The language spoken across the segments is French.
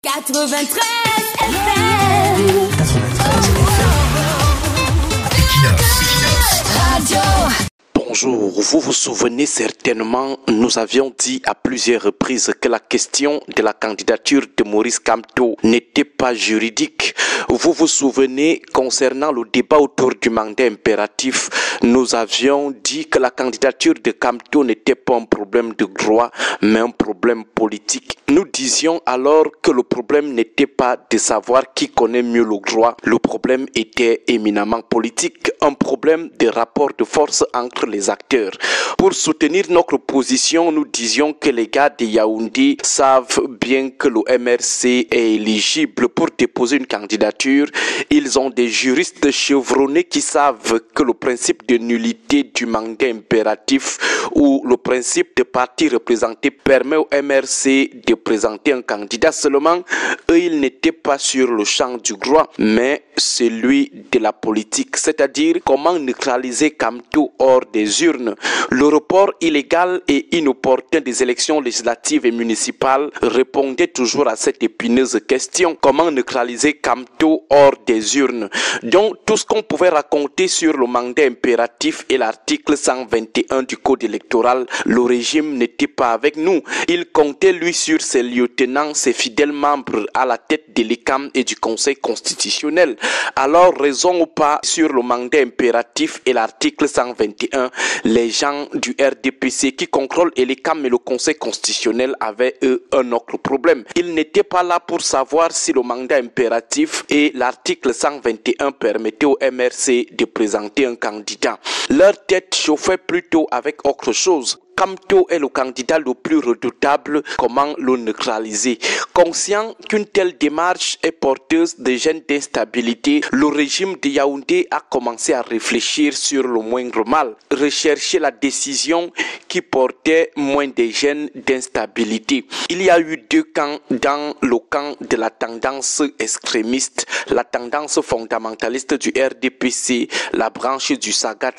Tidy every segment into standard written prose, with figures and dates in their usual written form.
93 FM. 93 Radio. Bonjour, vous vous souvenez certainement, nous avions dit à plusieurs reprises que la question de la candidature de Maurice Kamto n'était pas juridique. Vous vous souvenez, concernant le débat autour du mandat impératif, nous avions dit que la candidature de Kamto n'était pas un problème de droit, mais un problème politique. Nous disions alors que le problème n'était pas de savoir qui connaît mieux le droit, le problème était éminemment politique, un problème de rapport de force entre les acteurs. Pour soutenir notre position, nous disions que les gars de Yaoundé savent bien que le MRC est éligible pour déposer une candidature. Ils ont des juristes chevronnés qui savent que le principe de nullité du mandat impératif ou le principe de parti représenté permet au MRC de présenter un candidat. Seulement, eux, ils n'étaient pas sur le champ du droit, mais celui de la politique, c'est-à-dire comment neutraliser Kamto hors des urnes. Le report illégal et inopportun des élections législatives et municipales répondait toujours à cette épineuse question. Comment neutraliser Kamto hors des urnes? Donc, tout ce qu'on pouvait raconter sur le mandat impératif et l'article 121 du code électoral, le régime n'était pas avec nous. Il comptait, lui, sur ses lieutenants, ses fidèles membres à la tête de l'ECAM et du Conseil constitutionnel. Alors, raison ou pas, sur le mandat impératif et l'article 121, les gens du RDPC qui contrôlent l'ECAM et le Conseil constitutionnel avaient, eux, un autre problème. Ils n'étaient pas là pour savoir si le mandat impératif et l'article 121 permettaient au MRC de présenter un candidat. Leur tête chauffait plutôt avec autre chose. Kamto est le candidat le plus redoutable, comment le neutraliser? Conscient qu'une telle démarche est porteuse de gènes d'instabilité, le régime de Yaoundé a commencé à réfléchir sur le moindre mal, rechercher la décision qui portait moins de gènes d'instabilité. Il y a eu deux camps dans le camp de la tendance extrémiste, la tendance fondamentaliste du RDPC, la branche du Sagat.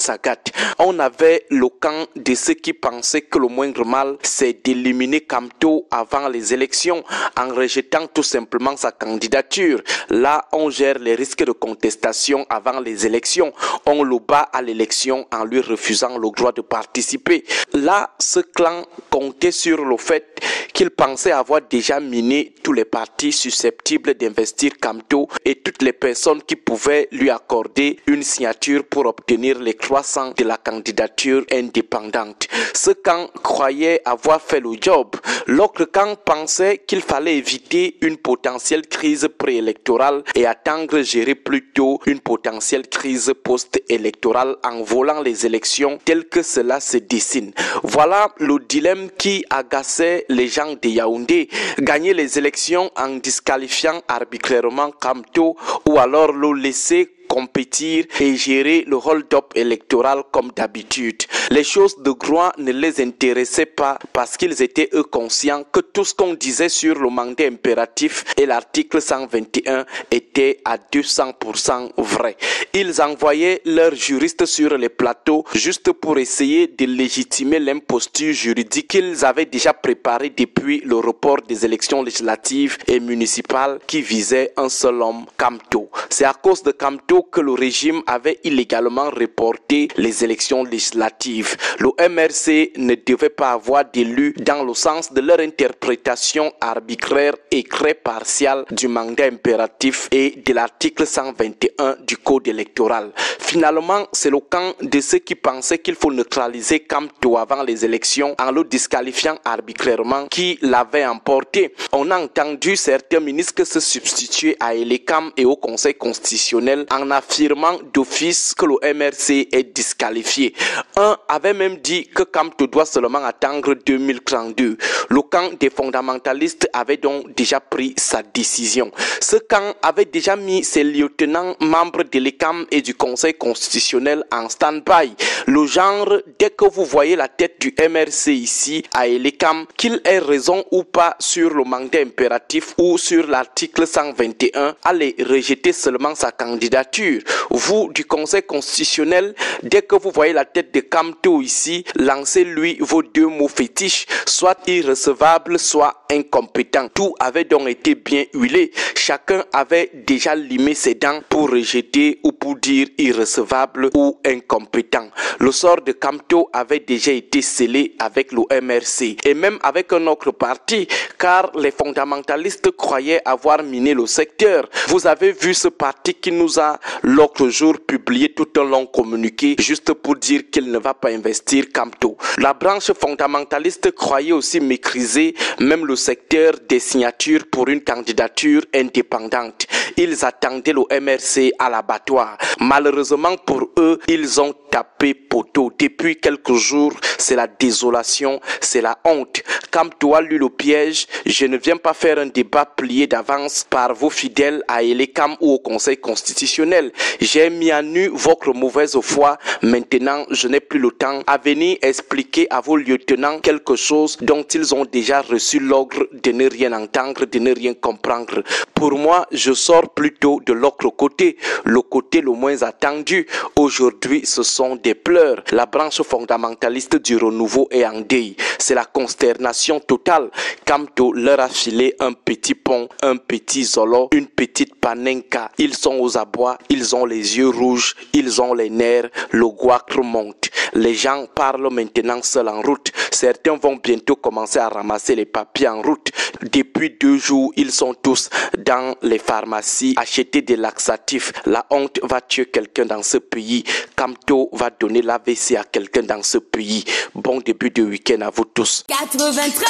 On avait le camp de ceux qui pensaient que le moindre mal, c'est d'éliminer Kamto avant les élections en rejetant tout simplement sa candidature. Là, on gère les risques de contestation avant les élections. On le bat à l'élection en lui refusant le droit de participer. Là, ce clan comptait sur le fait qu'il pensait avoir déjà miné tous les partis susceptibles d'investir Kamto et toutes les personnes qui pouvaient lui accorder une signature pour obtenir les croissants de la candidature indépendante. Ce camp croyait avoir fait le job. L'autre camp pensait qu'il fallait éviter une potentielle crise préélectorale et attendre gérer plutôt une potentielle crise post-électorale en volant les élections telles que cela se dessine. Voilà le dilemme qui agaçait les gens de Yaoundé. Gagner les élections en disqualifiant arbitrairement Kamto ou alors le laisser compétir et gérer le hold-up électoral comme d'habitude. Les choses de droit ne les intéressaient pas parce qu'ils étaient eux conscients que tout ce qu'on disait sur le mandat impératif et l'article 121 était à 200% vrai. Ils envoyaient leurs juristes sur les plateaux juste pour essayer de légitimer l'imposture juridique qu'ils avaient déjà préparée depuis le report des élections législatives et municipales qui visait un seul homme, Kamto. C'est à cause de Kamto que le régime avait illégalement reporté les élections législatives. Le MRC ne devait pas avoir d'élus dans le sens de leur interprétation arbitraire et très partiale du mandat impératif et de l'article 121 du code électoral. Finalement, c'est le camp de ceux qui pensaient qu'il faut neutraliser Kamto avant les élections en le disqualifiant arbitrairement qui l'avait emporté. On a entendu certains ministres se substituer à l'ECAM et au Conseil constitutionnel en affirmant d'office que le MRC est disqualifié. Un avait même dit que Kamto doit seulement attendre 2032. Le camp des fondamentalistes avait donc déjà pris sa décision. Ce camp avait déjà mis ses lieutenants membres de l'ECAM et du Conseil constitutionnel en stand-by. Le genre, dès que vous voyez la tête du MRC ici à l'ECAM, qu'il ait raison ou pas sur le mandat impératif ou sur l'article 121, allez rejeter seulement sa candidature. candidature. Vous, du Conseil constitutionnel, dès que vous voyez la tête de Kamto ici, lancez-lui vos 2 mots fétiches, soit irrecevable, soit incompétent. Tout avait donc été bien huilé. Chacun avait déjà limé ses dents pour rejeter ou pour dire irrecevable ou incompétent. Le sort de Kamto avait déjà été scellé avec le MRC et même avec un autre parti, car les fondamentalistes croyaient avoir miné le secteur. Vous avez vu ce parti qui nous a l'autre jour publié tout un long communiqué juste pour dire qu'il ne va pas investir Kamto. La branche fondamentaliste croyait aussi maîtriser même le secteur des signatures pour une candidature indépendante. Ils attendaient le MRC à l'abattoir. Malheureusement pour eux, ils ont tapé poteau. Depuis quelques jours, c'est la désolation, c'est la honte. Kamto a lu le piège. Je ne viens pas faire un débat plié d'avance par vos fidèles à Elekam ou au Conseil constitutionnel. J'ai mis à nu votre mauvaise foi. Maintenant, je n'ai plus le temps à venir expliquer à vos lieutenants quelque chose dont ils ont déjà reçu l'ordre de ne rien entendre, de ne rien comprendre. Pour moi, je sors plutôt de l'autre côté, le côté le moins attendu. Aujourd'hui, ce sont des pleurs. La branche fondamentaliste du renouveau est en deuil. C'est la consternation totale. Kamto leur a filé un petit pont, un petit zolo, une petite panenka. Ils sont aux abois, ils ont les yeux rouges, ils ont les nerfs, le goitre monte. Les gens parlent maintenant seuls en route. Certains vont bientôt commencer à ramasser les papiers en route. Depuis 2 jours, ils sont tous dans les pharmacies acheter des laxatifs. La honte va tuer quelqu'un dans ce pays. Kamto va donner l'AVC à quelqu'un dans ce pays. Bon début de week-end à vous tous. 93 FM.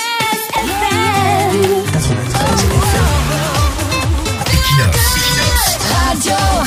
93 FM. Equinox. Radio.